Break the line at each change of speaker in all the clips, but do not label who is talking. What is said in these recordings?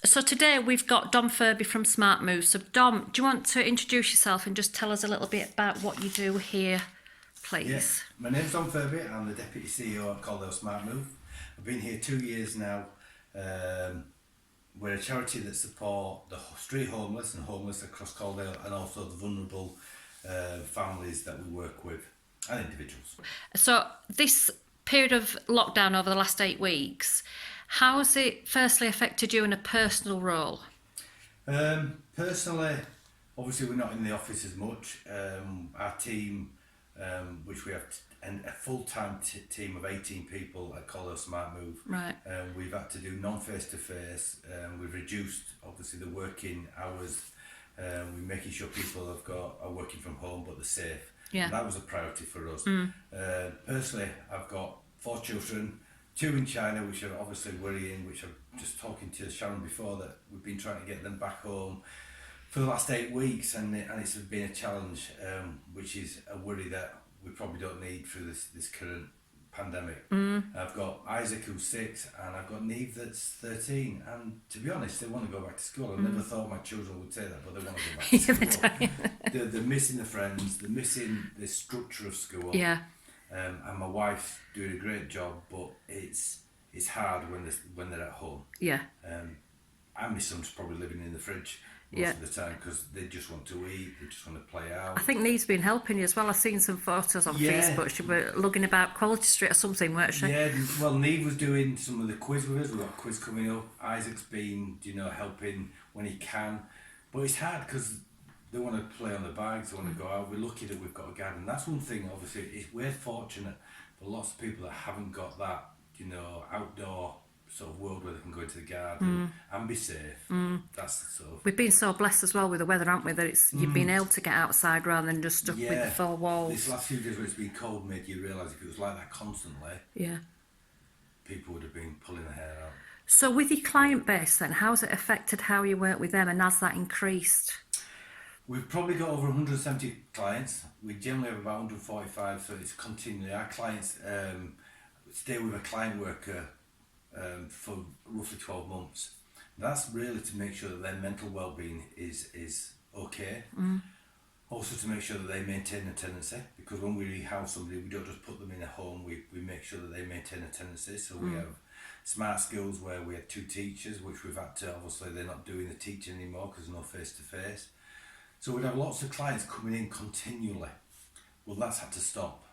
So today we've got Dom Furby from Smart Move. So Dom, do you want to introduce yourself and just tell us a little bit about what you do here,
Yeah,
please?
my name's Dom Furby. I'm the Deputy CEO at Caldale Smart Move. I've been here 2 years now. Um, we're a charity that support the street homeless and homeless across Caldale, and also the vulnerable families that we work with and individuals.
So this period of lockdown over the last 8 weeks, how has it firstly affected you in a personal role?
Personally, obviously we're not in the office as much. Our team, which we have a full-time team of 18 people at Caldale Smart Move,
Right.
we've had to do non-face-to-face. We've reduced obviously the working hours. We're making sure people are working from home but they're safe.
Yeah.
And that was a priority for us. Personally, I've got 4 children, 2 in China, which are obviously worrying, which I'm just talking to Sharon before, that we've been trying to get them back home for the last 8 weeks, and it's been a challenge, which is a worry that we probably don't need through this current pandemic. I've got Isaac, who's 6, and I've got Neve, that's 13, and to be honest, they want to go back to school. I never thought my children would say that, but they want to go back to school. They're missing the friends, they're missing the structure of school.
Yeah.
And my wife's doing a great job, but it's hard when they're at home.
Yeah.
And my son's probably living in the fridge most
Yeah.
of the time because they just want to eat, they just want to play out.
I think Neve's been helping you as well. I've seen some photos on
Yeah.
Facebook. She was lugging about Quality Street or something, weren't she?
Yeah, well, Neve was doing some of the quiz with us. We've got a quiz coming up. Isaac's been, helping when he can. But it's hard because they want to play on the bikes, they want to go out. We're lucky that we've got a garden. That's one thing, obviously, we're fortunate for lots of people that haven't got that, outdoor sort of world where they can go into the garden and be safe. That's the sort of...
We've been so blessed as well with the weather, haven't we, that you've been able to get outside rather than just stuck with the four walls.
These last few days where it's been cold made you realise if it was like that constantly,
Yeah.
people would have been pulling their hair out.
So with your client base then, how's it affected how you work with them, and has that increased?
We've probably got over 170 clients. We generally have about 145, so it's continually. Our clients stay with a client worker for roughly 12 months. That's really to make sure that their mental well-being is okay. Also to make sure that they maintain a tenancy, because when we rehouse somebody, we don't just put them in a home, we make sure that they maintain a tenancy. So we have smart skills where we had 2 teachers, which we've had to, obviously they're not doing the teaching anymore because there's no face-to-face. So we'd have lots of clients coming in continually. Well, that's had to stop.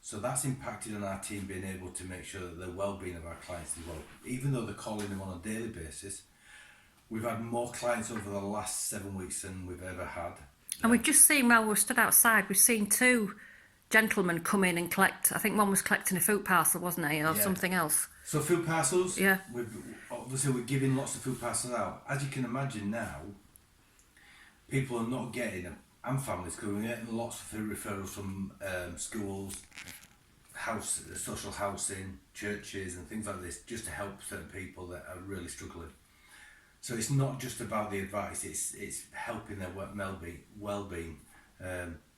So that's impacted on our team being able to make sure that the well-being of our clients is well. Even though they're calling them on a daily basis, we've had more clients over the last 7 weeks than we've ever had.
And we've just seen, while we're stood outside, we've seen 2 gentlemen come in and collect. I think one was collecting a food parcel, wasn't he, or something else?
So food parcels,
Yeah.
We're giving lots of food parcels out. As you can imagine now, people are not getting them, and families, because we're getting lots of food referrals from schools, social housing, churches and things like this, just to help certain people that are really struggling. So it's not just about the advice, it's helping their well-being.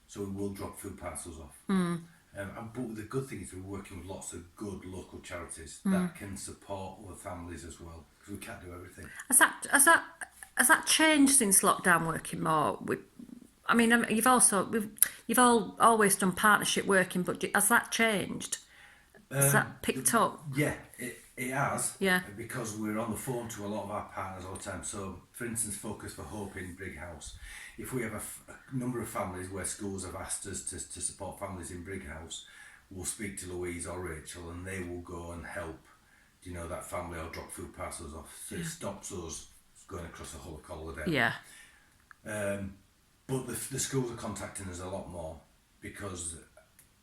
So we will drop food parcels off. But the good thing is we're working with lots of good local charities that can support other families as well, because we can't do everything.
Has that changed since lockdown, working more? You've all always done partnership working, but has that changed? Has that picked up?
Yeah, it has.
Yeah.
Because we're on the phone to a lot of our partners all the time. So, for instance, Focus for Hope in Brighouse. If we have a number of families where schools have asked us to support families in Brighouse, we'll speak to Louise or Rachel, and they will go and help, that family, or drop food parcels off. So it stops us going across the whole of Caldale.
Yeah.
But the schools are contacting us a lot more, because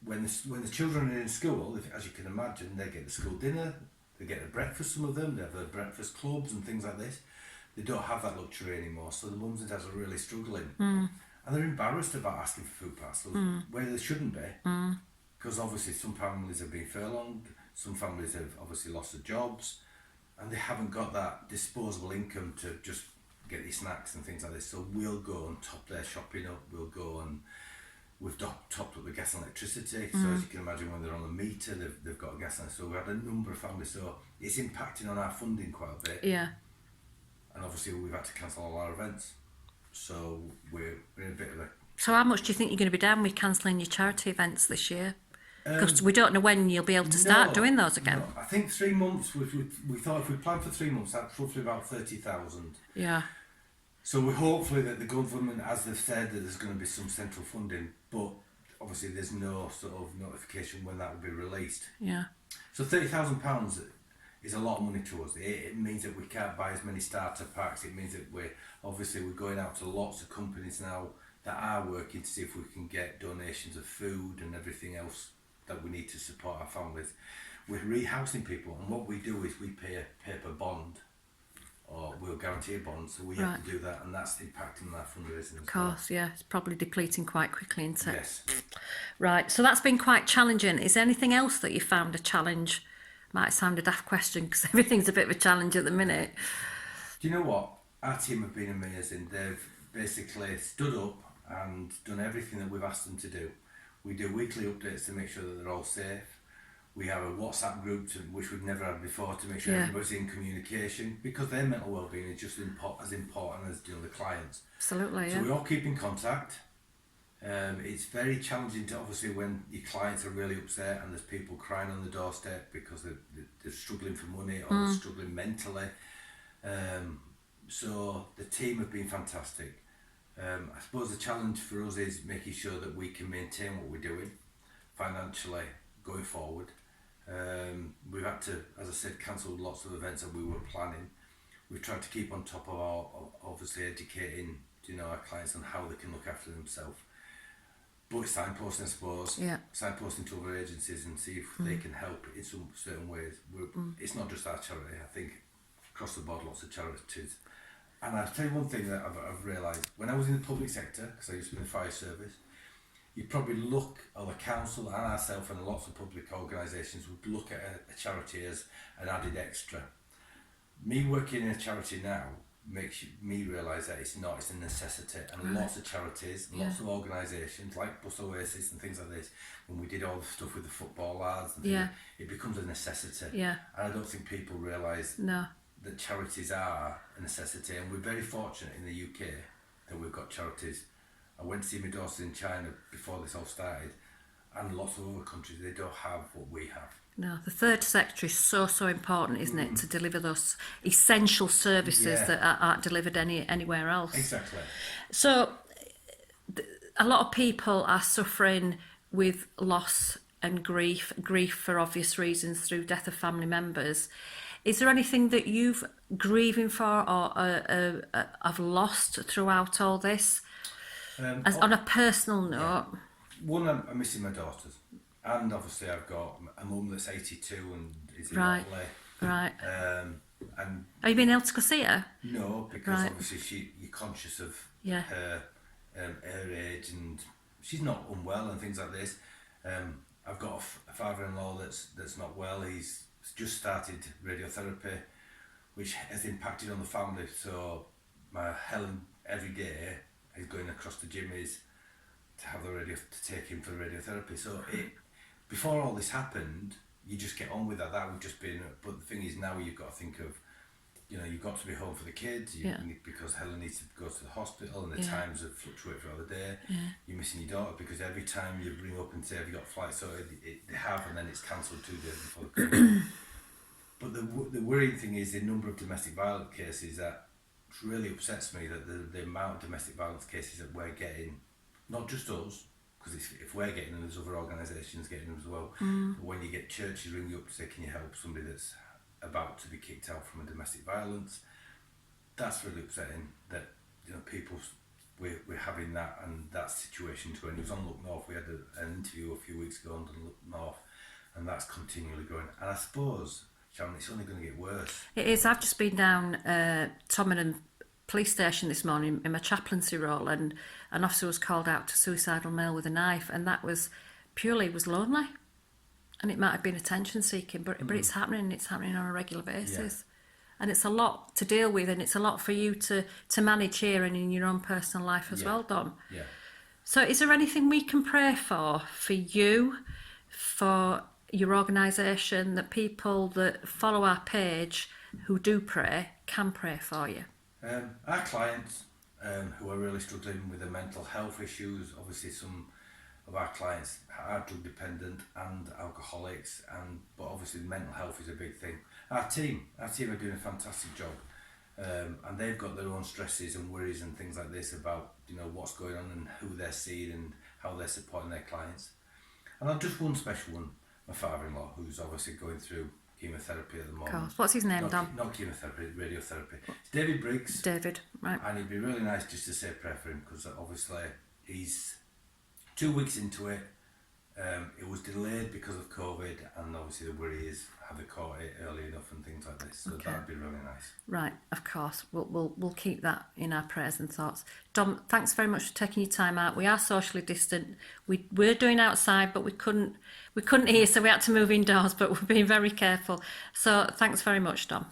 when the children are in school, as you can imagine, they get the school dinner, they get a breakfast, some of them, they have their breakfast clubs and things like this. They don't have that luxury anymore, so the mums and dads are really struggling. And they're embarrassed about asking for food parcels, where they shouldn't be, because obviously some families have been furlonged, some families have obviously lost their jobs, and they haven't got that disposable income to just get these snacks and things like this. So we'll go and top their shopping up, we've topped up the gas and electricity. So as you can imagine, when they're on the meter, they've got gas on it. So we had a number of families. So it's impacting on our funding quite a bit.
Yeah.
and obviously we've had to cancel all our events. So we're in a bit of a...
So how much do you think you're going to be down with cancelling your charity events this year? Because we don't know when you'll be able to start doing those again.
No, I think 3 months, we thought if we planned for 3 months, that's roughly about 30,000.
Yeah.
So we're hopefully that the government, as they've said, that there's going to be some central funding, but obviously there's no sort of notification when that will be released.
Yeah.
So £30,000 is a lot of money to us. It means that we can't buy as many starter packs. It means that we're going out to lots of companies now that are working to see if we can get donations of food and everything else that we need to support our families. We're rehousing people, and what we do is we pay a paper bond, or we'll guarantee a bond, so we have to do that, and that's impacting our fundraising.
Of course, yeah. It's probably depleting quite quickly, isn't it?
Yes.
Right, so that's been quite challenging. Is there anything else that you found a challenge? Might sound a daft question because everything's a bit of a challenge at the minute.
Do you know what? Our team have been amazing. They've basically stood up and done everything that we've asked them to do. We do weekly updates to make sure that they're all safe. We have a WhatsApp group which we've never had before to make sure everybody's in communication, because their mental well-being is just as important as the clients.
Absolutely, yeah.
So we all keep in contact. It's very challenging to, obviously, when your clients are really upset and there's people crying on the doorstep because they're struggling for money or they're struggling mentally. So the team have been fantastic. I suppose the challenge for us is making sure that we can maintain what we're doing financially going forward. We've had to, as I said, cancel lots of events that we were planning. We've tried to keep on top of our, obviously, educating our clients on how they can look after themselves. But signposting, I suppose, signposting to other agencies and see if they can help in some certain ways. It's not just our charity. I think across the board, lots of charities. And I'll tell you one thing that I've realised. When I was in the public sector, because I used to be in the fire service, you'd probably look, or the council and ourselves and lots of public organisations would look at a charity as an added extra. Me working in a charity now makes me realise that it's not, it's a necessity. And lots of charities, lots of organisations like Bus Oasis and things like this, when we did all the stuff with the football lads, and things, it becomes a necessity.
Yeah.
And I don't think people realise that charities are a necessity, and we're very fortunate in the UK that we've got charities. I went to see my daughter in China before this all started, and lots of other countries, they don't have what we have.
No, the third sector is so important, isn't it, to deliver those essential services that aren't delivered anywhere else.
Exactly.
So a lot of people are suffering with loss and grief for obvious reasons through death of family members. Is there anything that you've grieving for or have lost throughout all this? On a personal note?
One, I'm missing my daughters. And obviously I've got a mum that's 82 and is in
Right.
Otley.
Right.
And
Have you been able to go see her?
no, because obviously you're conscious of her age, and she's not unwell and things like this. I've got a father-in-law that's not well. He's just started radiotherapy, which has impacted on the family. So my Helen every day is going across the gym is to have to take him for radiotherapy. So before all this happened, you just get on with that. That would just be. But the thing is, now you've got to think of, you've got to be home for the kids. Because Helen needs to go to the hospital, and the times have fluctuated throughout the day. You're missing your daughter because every time you ring up and say, "Have you got a flight?" So they have, and then it's cancelled 2 days before the come. But the worrying thing is the number of domestic violence cases that really upsets me. That the amount of domestic violence cases that we're getting, not just us. Because if we're getting them, there's other organisations getting them as well. But when you get churches ring you up to say, can you help somebody that's about to be kicked out from a domestic violence, that's really upsetting that people, we're having that and that situation too. And it was on Look North, we had an interview a few weeks ago on Look North, and that's continually growing. And I suppose, Sharon, it's only going to get worse.
It is. I've just been down Tomingham police station this morning in my chaplaincy role, and an officer was called out to suicidal male with a knife, and that was purely lonely, and it might have been attention seeking, but it's happening. It's happening on a regular basis, and it's a lot to deal with, and it's a lot for you to manage here and in your own personal life as well, Dom.
Yeah.
So is there anything we can pray for you, for your organisation, that people that follow our page who do pray can pray for you?
Our clients who are really struggling with their mental health issues, obviously some of our clients are drug dependent and alcoholics, but obviously mental health is a big thing. Our team are doing a fantastic job, and they've got their own stresses and worries and things like this about what's going on and who they're seeing and how they're supporting their clients. And I've just one special one, my father-in-law, who's obviously going through chemotherapy at the moment.
Of course. What's his name, Dom?
Not chemotherapy, radiotherapy. It's David Briggs.
David, right.
And it'd be really nice just to say a prayer for him, because obviously he's 2 weeks into it. It was delayed because of COVID, and obviously the worry is have they caught it early enough and things like this. So that'd be really nice.
Right, of course. We'll keep that in our prayers and thoughts. Dom, thanks very much for taking your time out. We are socially distant. We're doing outside, but we couldn't hear, so we had to move indoors. But we're being very careful. So thanks very much, Dom.